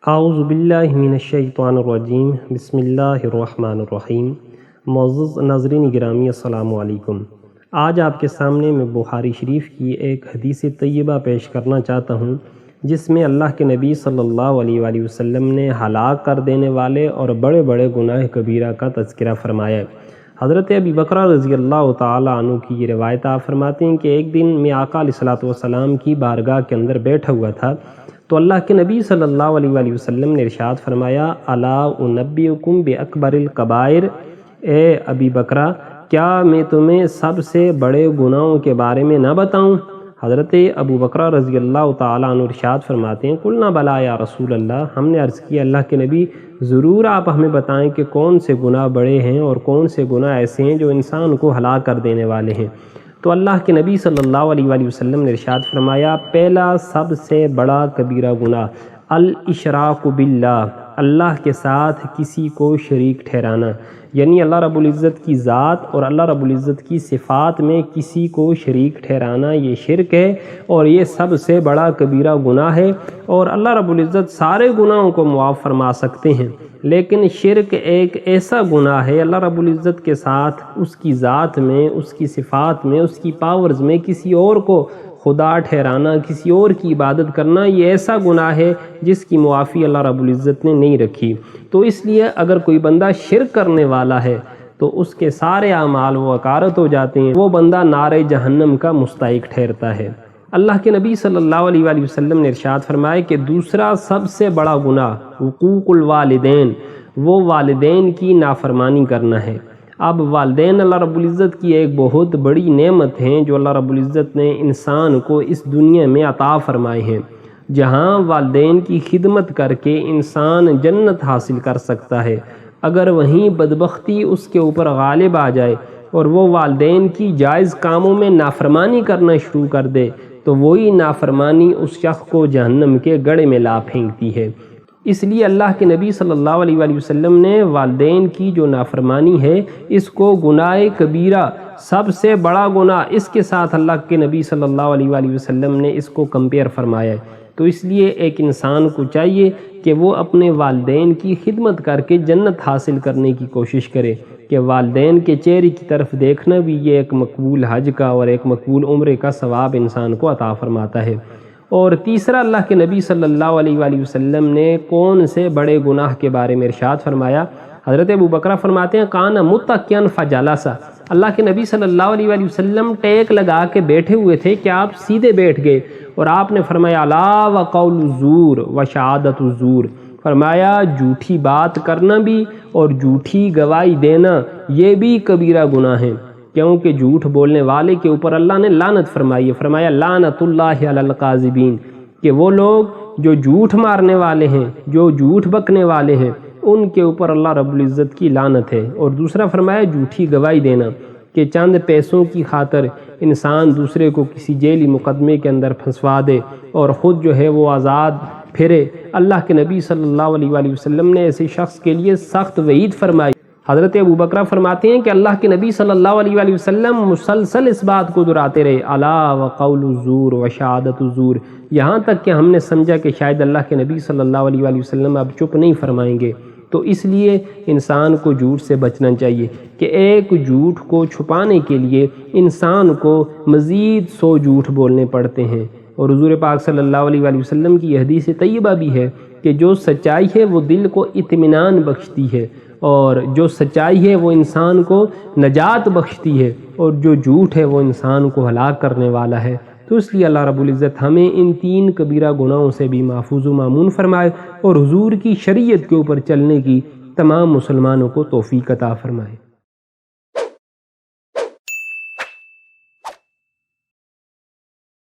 اعوذ باللہ من الشیطان الرجیم، بسم اللہ الرحمن الرحیم۔ معزز ناظرین گرامی، السلام علیکم۔ آج آپ کے سامنے میں بخاری شریف کی ایک حدیث طیبہ پیش کرنا چاہتا ہوں، جس میں اللہ کے نبی صلی اللہ علیہ وآلہ وسلم نے ہلاک کر دینے والے اور بڑے بڑے گناہ کبیرہ کا تذکرہ فرمایا ہے۔ حضرت ابی بکر رضی اللہ تعالیٰ عنہ کی یہ روایت آپ فرماتے ہیں کہ ایک دن میں آقا علیہ الصلوۃ والسلام کی بارگاہ کے اندر بیٹھا ہوا تھا، تو اللہ کے نبی صلی اللہ علیہ وآلہ وسلم نے ارشاد فرمایا، الا انبئکم باکبر الکبائر، اے ابی بکرہ کیا میں تمہیں سب سے بڑے گناہوں کے بارے میں نہ بتاؤں؟ حضرت ابو بکر رضی اللہ تعالیٰ عنہ ارشاد فرماتے ہیں، قلنا بلا یا رسول اللہ، ہم نے عرض کیا اللہ کے نبی ضرور آپ ہمیں بتائیں کہ کون سے گناہ بڑے ہیں اور کون سے گناہ ایسے ہیں جو انسان کو ہلاک کر دینے والے ہیں۔ تو اللہ کے نبی صلی اللہ علیہ وآلہ وسلم نے ارشاد فرمایا، پہلا سب سے بڑا کبیرہ گناہ الاشراک باللہ، اللہ کے ساتھ کسی کو شریک ٹھہرانا، یعنی اللہ رب العزت کی ذات اور اللہ رب العزت کی صفات میں کسی کو شریک ٹھہرانا، یہ شرک ہے اور یہ سب سے بڑا کبیرہ گناہ ہے۔ اور اللہ رب العزت سارے گناہوں کو معاف فرما سکتے ہیں، لیکن شرک ایک ایسا گناہ ہے اللہ رب العزت کے ساتھ اس کی ذات میں، اس کی صفات میں، اس کی پاورز میں کسی اور کو خدا ٹھہرانا، کسی اور کی عبادت کرنا، یہ ایسا گناہ ہے جس کی معافی اللہ رب العزت نے نہیں رکھی۔ تو اس لیے اگر کوئی بندہ شرک کرنے والا ہے تو اس کے سارے اعمال وہ اکارت ہو جاتے ہیں، وہ بندہ نار جہنم کا مستحق ٹھہرتا ہے۔ اللہ کے نبی صلی اللہ علیہ وآلہ وسلم نے ارشاد فرمایا کہ دوسرا سب سے بڑا گناہ حقوق الوالدین، وہ والدین کی نافرمانی کرنا ہے۔ اب والدین اللہ رب العزت کی ایک بہت بڑی نعمت ہیں جو اللہ رب العزت نے انسان کو اس دنیا میں عطا فرمائے ہیں۔ جہاں والدین کی خدمت کر کے انسان جنت حاصل کر سکتا ہے، اگر وہیں بدبختی اس کے اوپر غالب آ جائے اور وہ والدین کی جائز کاموں میں نافرمانی کرنا شروع کر دے تو وہی نافرمانی اس شخص کو جہنم کے گڑھے میں لا پھینکتی ہے۔ اس لیے اللہ کے نبی صلی اللہ علیہ وآلہ وسلم نے والدین کی جو نافرمانی ہے اس کو گناہ کبیرہ، سب سے بڑا گناہ، اس کے ساتھ اللہ کے نبی صلی اللہ علیہ وآلہ وسلم نے اس کو کمپیئر فرمایا ہے۔ تو اس لیے ایک انسان کو چاہیے کہ وہ اپنے والدین کی خدمت کر کے جنت حاصل کرنے کی کوشش کرے، کہ والدین کے چہرے کی طرف دیکھنا بھی یہ ایک مقبول حج کا اور ایک مقبول عمرے کا ثواب انسان کو عطا فرماتا ہے۔ اور تیسرا، اللہ کے نبی صلی اللہ علیہ وآلہ وسلم نے کون سے بڑے گناہ کے بارے میں ارشاد فرمایا؟ حضرت ابو بکر فرماتے ہیں، کان متکئا فجلس، اللہ کے نبی صلی اللہ علیہ وآلہ وسلم ٹیک لگا کے بیٹھے ہوئے تھے کہ آپ سیدھے بیٹھ گئے، اور آپ نے فرمایا الا وقول الزور وشہادۃ الزور، فرمایا جھوٹی بات کرنا بھی اور جھوٹی گواہی دینا یہ بھی کبیرہ گناہ ہیں، کیونکہ جھوٹ بولنے والے کے اوپر اللہ نے لعنت فرمائی ہے۔ فرمایا لعنت اللہ علی الکاذبین، کہ وہ لوگ جو جھوٹ مارنے والے ہیں، جو جھوٹ بکنے والے ہیں، ان کے اوپر اللہ رب العزت کی لعنت ہے۔ اور دوسرا فرمایا جھوٹی گواہی دینا، کہ چند پیسوں کی خاطر انسان دوسرے کو کسی جیلی مقدمے کے اندر پھنسوا دے اور خود جو ہے وہ آزاد پھرے۔ اللہ کے نبی صلی اللہ علیہ وآلہ وسلم نے ایسے شخص کے لیے سخت وعید فرمائی۔ حضرت ابو بکر فرماتے ہیں کہ اللہ کے نبی صلی اللہ علیہ وآلہ وسلم مسلسل اس بات کو دہراتے رہے، الا وقول الزور وشہادۃ الزور، یہاں تک کہ ہم نے سمجھا کہ شاید اللہ کے نبی صلی اللہ علیہ وآلہ وسلم اب چپ نہیں فرمائیں گے۔ تو اس لیے انسان کو جھوٹ سے بچنا چاہیے، کہ ایک جھوٹ کو چھپانے کے لیے انسان کو مزید 100 جھوٹ بولنے پڑتے ہیں۔ اور حضور پاک صلی اللہ علیہ وآلہ وسلم کی حدیث طیبہ بھی ہے کہ جو سچائی ہے وہ دل کو اطمینان بخشتی ہے، اور جو سچائی ہے وہ انسان کو نجات بخشتی ہے، اور جو جھوٹ ہے وہ انسان کو ہلاک کرنے والا ہے۔ تو اس لیے اللہ رب العزت ہمیں ان 3 کبیرہ گناہوں سے بھی محفوظ و مامون فرمائے، اور حضور کی شریعت کے اوپر چلنے کی تمام مسلمانوں کو توفیق عطا فرمائے۔